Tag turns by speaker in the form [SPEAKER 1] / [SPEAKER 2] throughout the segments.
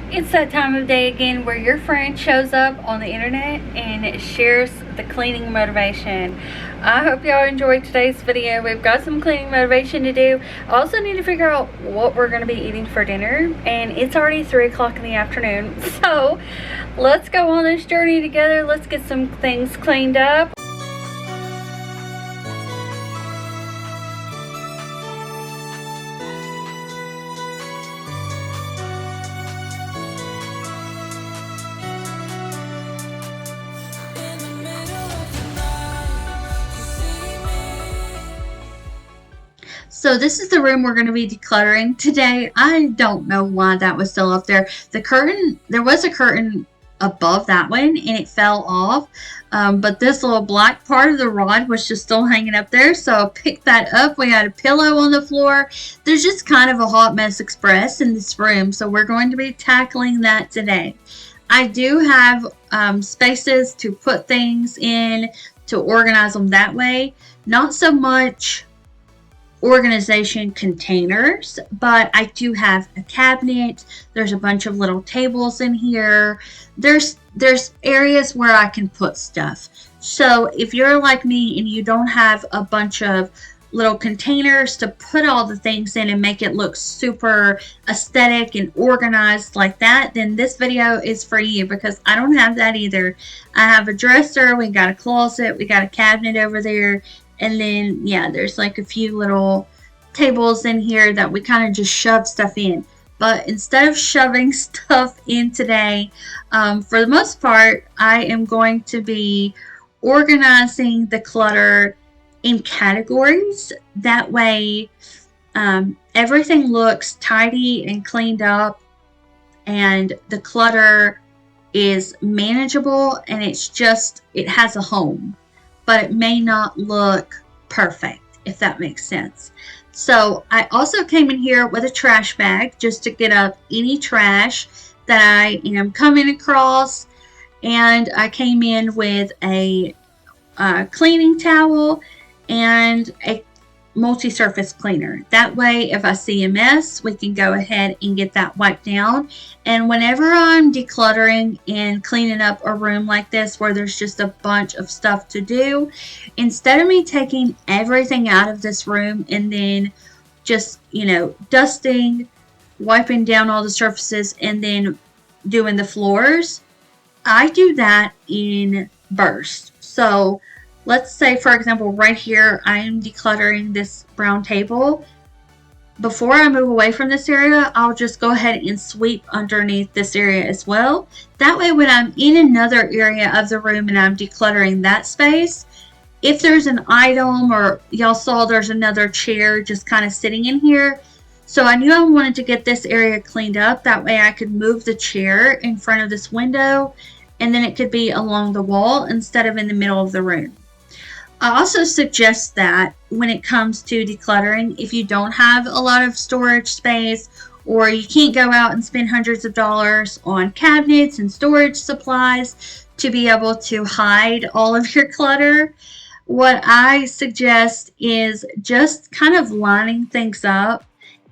[SPEAKER 1] It's that time of day again where your friend shows up on the internet and shares the cleaning motivation. I hope y'all enjoyed today's video. We've got some cleaning motivation to do. I also need to figure out what we're going to be eating for dinner, and it's already 3 o'clock in the afternoon. So let's go on this journey together. Let's get some things cleaned up. So this is the room we're going to be decluttering today. I don't know why that was still up there. There was a curtain above that one and it fell off. But this little black part of the rod was just still hanging up there. So I picked that up. We had a pillow on the floor. There's just kind of a hot mess express in this room. So we're going to be tackling that today. I do have spaces to put things in to organize them that way. Not so much organization containers, but I do have a cabinet. There's a bunch of little tables in here. There's areas where I can put stuff. So if you're like me and you don't have a bunch of little containers to put all the things in and make it look super aesthetic and organized like that, then this video is for you, because I don't have that either. I have a dresser, we got a closet, we got a cabinet over there. And then, yeah, there's like a few little tables in here that we kind of just shove stuff in. But instead of shoving stuff in today, for the most part, I am going to be organizing the clutter in categories. That way, everything looks tidy and cleaned up, and the clutter is manageable, and it has a home. But it may not look perfect, if that makes sense. So I also came in here with a trash bag just to get up any trash that I am coming across. And I came in with a cleaning towel and a multi-surface cleaner. That way, if I see a mess, we can go ahead and get that wiped down. And whenever I'm decluttering and cleaning up a room like this where there's just a bunch of stuff to do, instead of me taking everything out of this room and then just, dusting, wiping down all the surfaces, and then doing the floors, I do that in bursts. So let's say, for example, right here, I am decluttering this brown table. Before I move away from this area, I'll just go ahead and sweep underneath this area as well. That way, when I'm in another area of the room and I'm decluttering that space, if there's an item, or y'all saw there's another chair just kind of sitting in here. So I knew I wanted to get this area cleaned up. That way I could move the chair in front of this window, and then it could be along the wall instead of in the middle of the room. I also suggest that when it comes to decluttering, if you don't have a lot of storage space, or you can't go out and spend hundreds of dollars on cabinets and storage supplies to be able to hide all of your clutter, what I suggest is just kind of lining things up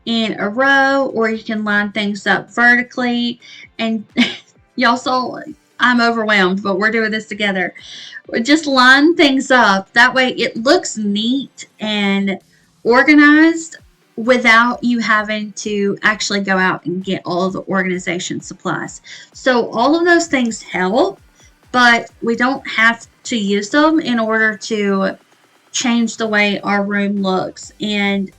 [SPEAKER 1] in a row, or you can line things up vertically. And y'all saw I'm overwhelmed, but we're doing this together. Just line things up. That way it looks neat and organized without you having to actually go out and get all of the organization supplies. So all of those things help, but we don't have to use them in order to change the way our room looks and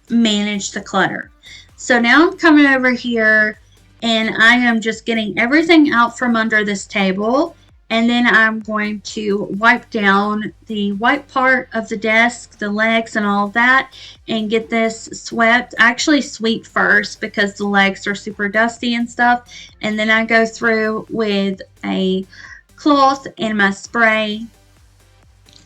[SPEAKER 1] manage the clutter. So now I'm coming over here and I am just getting everything out from under this table, and then I'm going to wipe down the white part of the desk, the legs and all of that, and get this swept. I actually sweep first because the legs are super dusty and stuff, and then I go through with a cloth and my spray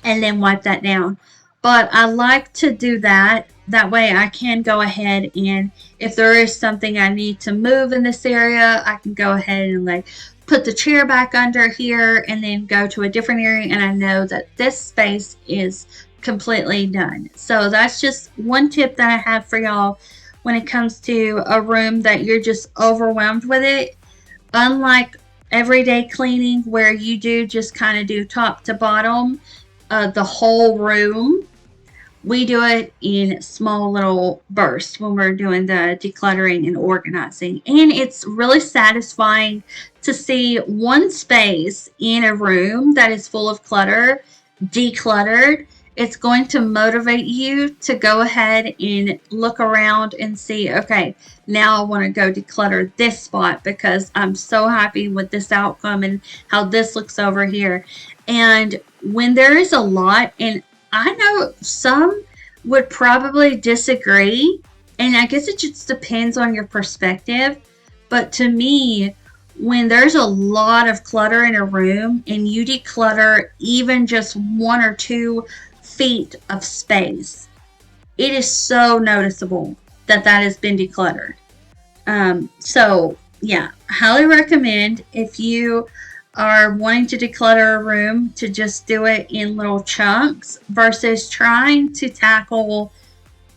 [SPEAKER 1] and then wipe that down. But I like to do that. That way I can go ahead, and if there is something I need to move in this area, I can go ahead and put the chair back under here and then go to a different area, and I know that this space is completely done. So that's just one tip that I have for y'all when it comes to a room that you're just overwhelmed with it. Unlike everyday cleaning where you do just kind of do top to bottom, the whole room, we do it in small little bursts when we're doing the decluttering and organizing. And it's really satisfying to see one space in a room that is full of clutter decluttered. It's going to motivate you to go ahead and look around and see, okay, now I want to go declutter this spot because I'm so happy with this outcome and how this looks over here. And when there is a lot, and I know some would probably disagree, and I guess it just depends on your perspective, but to me, when there's a lot of clutter in a room and you declutter even just 1 or 2 feet of space, it is so noticeable that has been decluttered. So yeah, highly recommend if you are wanting to declutter a room to just do it in little chunks versus trying to tackle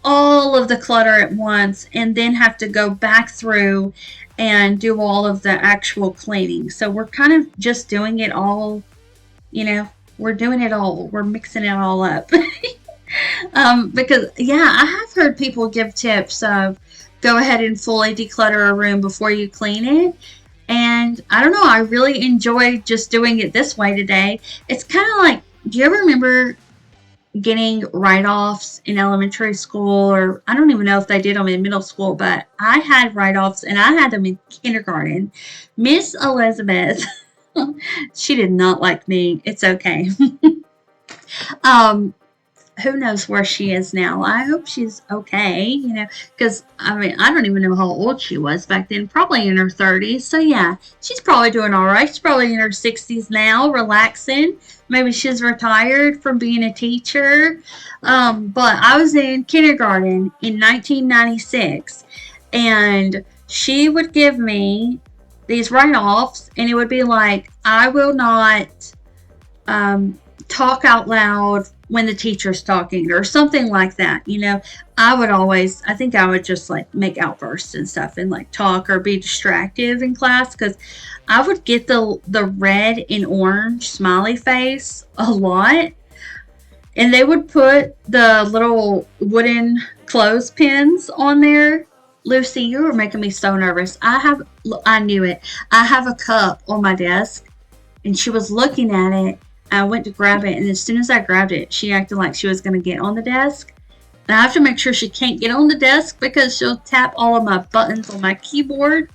[SPEAKER 1] all of the clutter at once and then have to go back through and do all of the actual cleaning. So we're kind of just doing it all, we're doing it all. We're mixing it all up. Because, yeah, I have heard people give tips of go ahead and fully declutter a room before you clean it. And I don't know, I really enjoy just doing it this way today. It's kind of like, do you ever remember getting write-offs in elementary school, or I don't even know if they did them in middle school, but I had write-offs and I had them in kindergarten. Miss Elizabeth, she did not like me. It's okay. Who knows where she is now? I hope she's okay, because, I don't even know how old she was back then, probably in her 30s. So, yeah, she's probably doing all right. She's probably in her 60s now, relaxing. Maybe she's retired from being a teacher. But I was in kindergarten in 1996, and she would give me these write-offs, and it would be like, I will not talk out loud when the teacher's talking or something like that. I think I would just like make outbursts and stuff and like talk or be distracted in class, because I would get the red and orange smiley face a lot, and they would put the little wooden clothespins on there. Lucy, you were making me so nervous. I knew it. I have a cup on my desk, and she was looking at it. I went to grab it, and as soon as I grabbed it, she acted like she was going to get on the desk. And I have to make sure she can't get on the desk because she'll tap all of my buttons on my keyboard.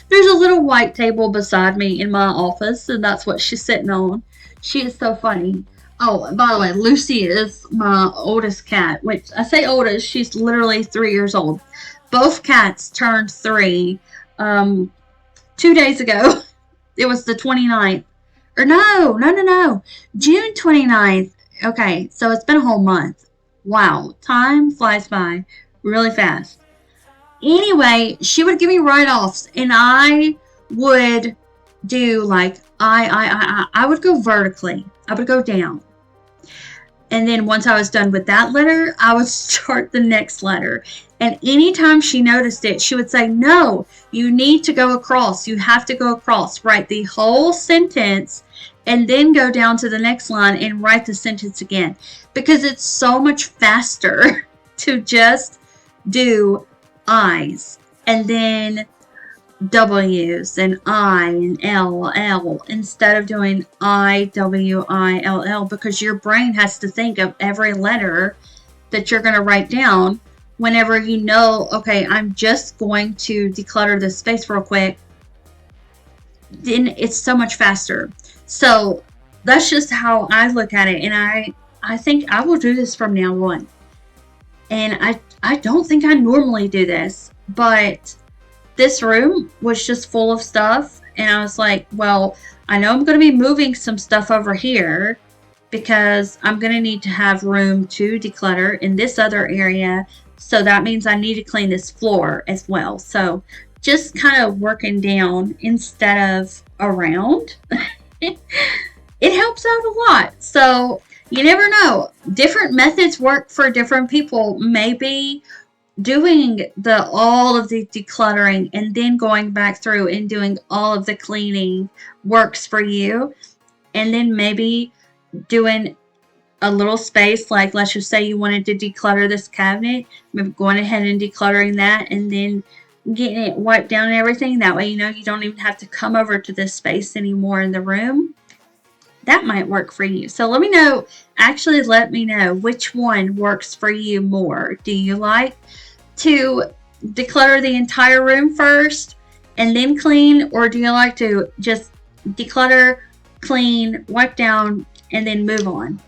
[SPEAKER 1] There's a little white table beside me in my office, and that's what she's sitting on. She is so funny. Oh, and by the way, Lucy is my oldest cat, which I say oldest, she's literally 3 years old. Both cats turned 3 2 days ago. It was the 29th. Or no. June 29th. Okay, so it's been a whole month. Wow, time flies by really fast. Anyway, she would give me write-offs, and I would do like, I would go vertically. I would go down. And then once I was done with that letter, I would start the next letter. And anytime she noticed it, she would say, no, you need to go across. You have to go across. Write the whole sentence and then go down to the next line and write the sentence again. Because it's so much faster to just do I's and then W's and I and L instead of doing IWILL, because your brain has to think of every letter that you're going to write down whenever you know, okay, I'm just going to declutter this space real quick. Then it's so much faster. So that's just how I look at it, and I think I will do this from now on. And I don't think I normally do this, but this room was just full of stuff, and I was like, well, I know I'm going to be moving some stuff over here because I'm going to need to have room to declutter in this other area, so that means I need to clean this floor as well. So just kind of working down instead of around. It helps out a lot. So you never know. Different methods work for different people. Maybe doing all of the decluttering and then going back through and doing all of the cleaning works for you, and then maybe doing a little space, like let's just say you wanted to declutter this cabinet, maybe going ahead and decluttering that and then getting it wiped down and everything. That way, you don't even have to come over to this space anymore in the room. That might work for you. So let me know which one works for you more. Do you like to declutter the entire room first and then clean, or do you like to just declutter, clean, wipe down, and then move on?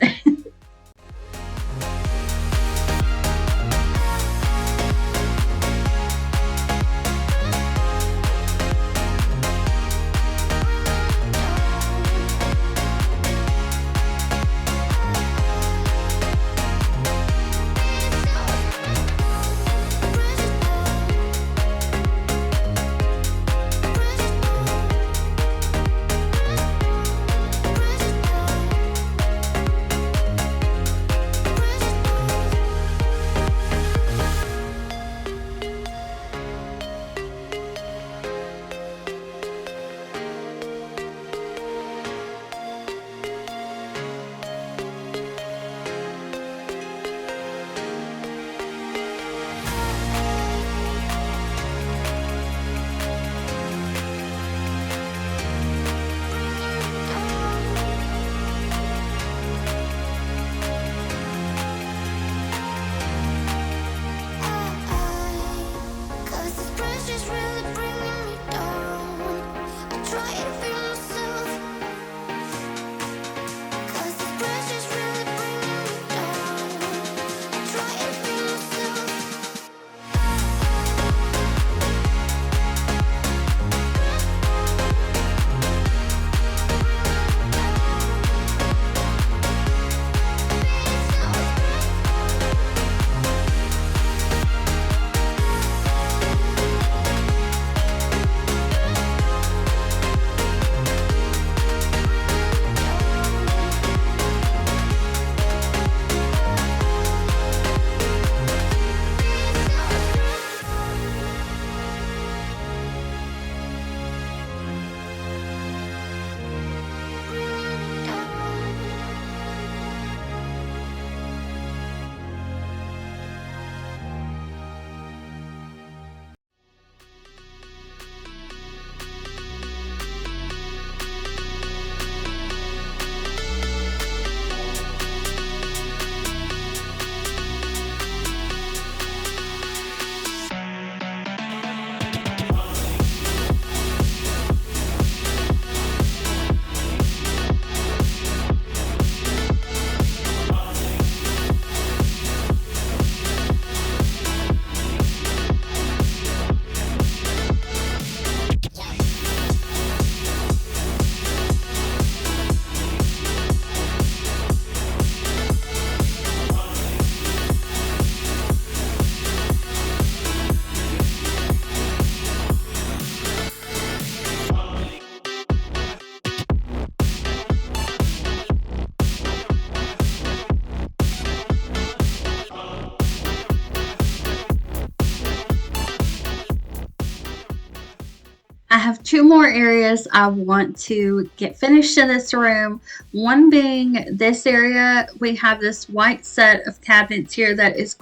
[SPEAKER 1] I have two more areas I want to get finished in this room. One being this area. We have this white set of cabinets here that is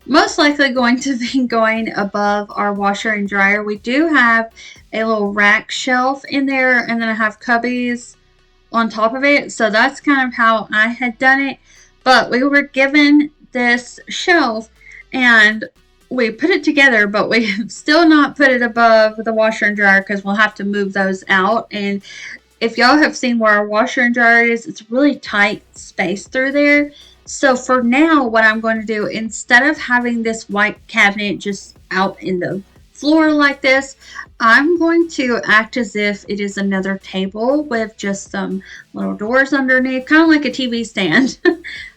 [SPEAKER 1] most likely going to be going above our washer and dryer. We do have a little rack shelf in there, and then I have cubbies on top of it. So that's kind of how I had done it. But we were given this shelf and we put it together, but we have still not put it above the washer and dryer because we'll have to move those out. And if y'all have seen where our washer and dryer is, it's really tight space through there. So for now, what I'm going to do, instead of having this white cabinet just out in the floor like this, I'm going to act as if it is another table with just some little doors underneath, kind of like a TV stand.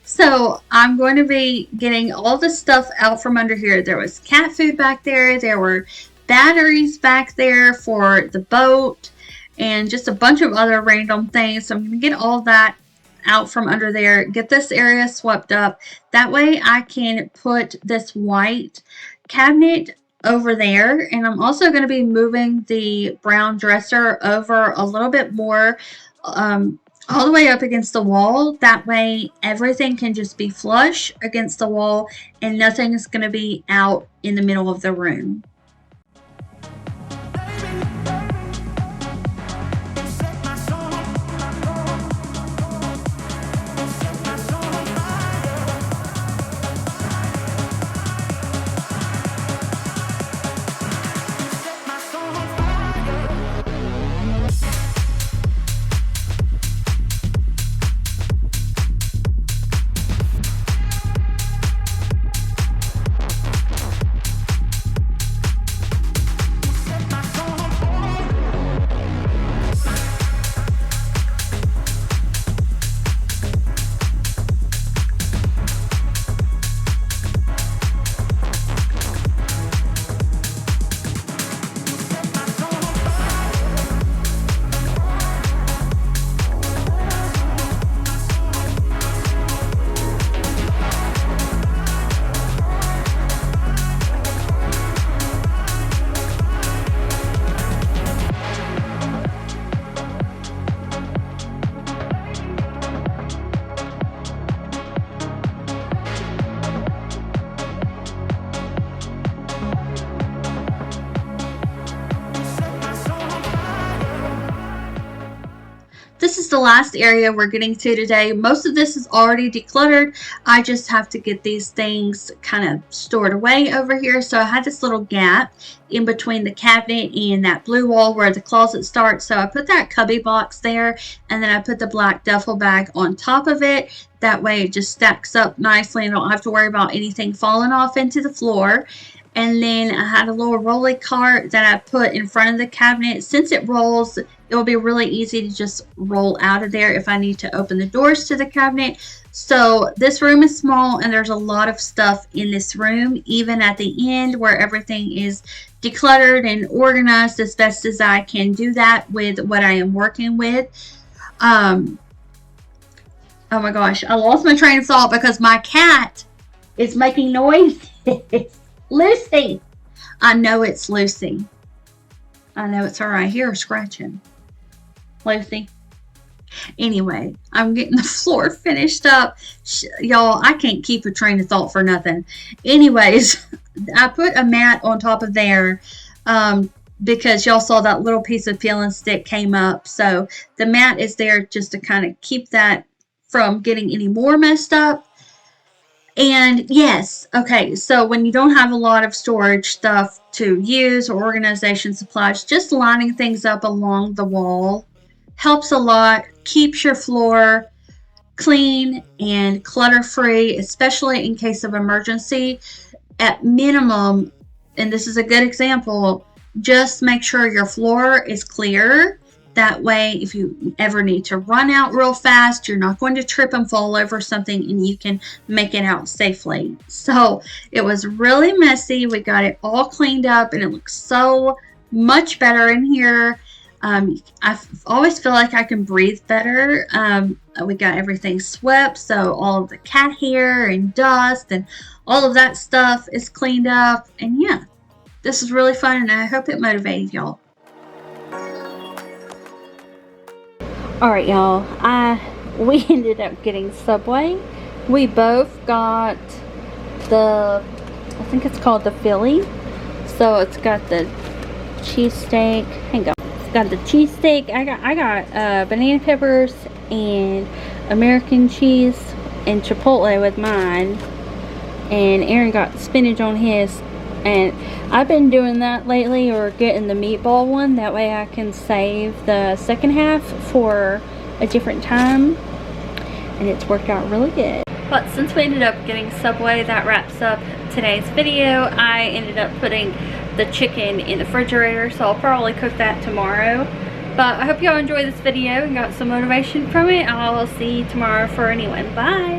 [SPEAKER 1] So I'm going to be getting all the stuff out from under here. There was cat food back there. There were batteries back there for the boat and just a bunch of other random things. So I'm going to get all that out from under there, get this area swept up. That way I can put this white cabinet over there, and I'm also going to be moving the brown dresser over a little bit more, all the way up against the wall. That way everything can just be flush against the wall and nothing is going to be out in the middle of the room. This is the last area we're getting to today. Most of this is already decluttered. I just have to get these things kind of stored away over here. So I had this little gap in between the cabinet and that blue wall where the closet starts. So I put that cubby box there, and then I put the black duffel bag on top of it. That way it just stacks up nicely and I don't have to worry about anything falling off into the floor. And then I had a little rolly cart that I put in front of the cabinet. Since it rolls, it will be really easy to just roll out of there if I need to open the doors to the cabinet. So this room is small and there's a lot of stuff in this room, even at the end where everything is decluttered and organized as best as I can do that with what I am working with. Oh my gosh, I lost my train of thought because my cat is making noise. Lucy. I know it's Lucy. I know it's her. I hear her scratching. Lucy. Anyway, I'm getting the floor finished up. Y'all, I can't keep a train of thought for nothing. Anyways, I put a mat on top of there because y'all saw that little piece of peel and stick came up. So the mat is there just to kind of keep that from getting any more messed up. And yes, okay, so when you don't have a lot of storage stuff to use or organization supplies, just lining things up along the wall helps a lot, keeps your floor clean and clutter-free, especially in case of emergency. At minimum, and this is a good example, just make sure your floor is clear. That way, if you ever need to run out real fast, you're not going to trip and fall over something and you can make it out safely. So it was really messy. We got it all cleaned up and it looks so much better in here. I always feel like I can breathe better. We got everything swept, so all of the cat hair and dust and all of that stuff is cleaned up. And yeah, this is really fun and I hope it motivated y'all. Alright y'all, we ended up getting Subway. We both got I think it's called the Philly. So it's got the cheesesteak. Hang on. It's got the cheesesteak. I got banana peppers and American cheese and Chipotle with mine. And Aaron got spinach on his. And I've been doing that lately, or getting the meatball one. That way I can save the second half for a different time. And it's worked out really good. But since we ended up getting Subway, that wraps up today's video. I ended up putting the chicken in the refrigerator, so I'll probably cook that tomorrow. But I hope y'all enjoyed this video and got some motivation from it. I'll see you tomorrow for a new one. Bye!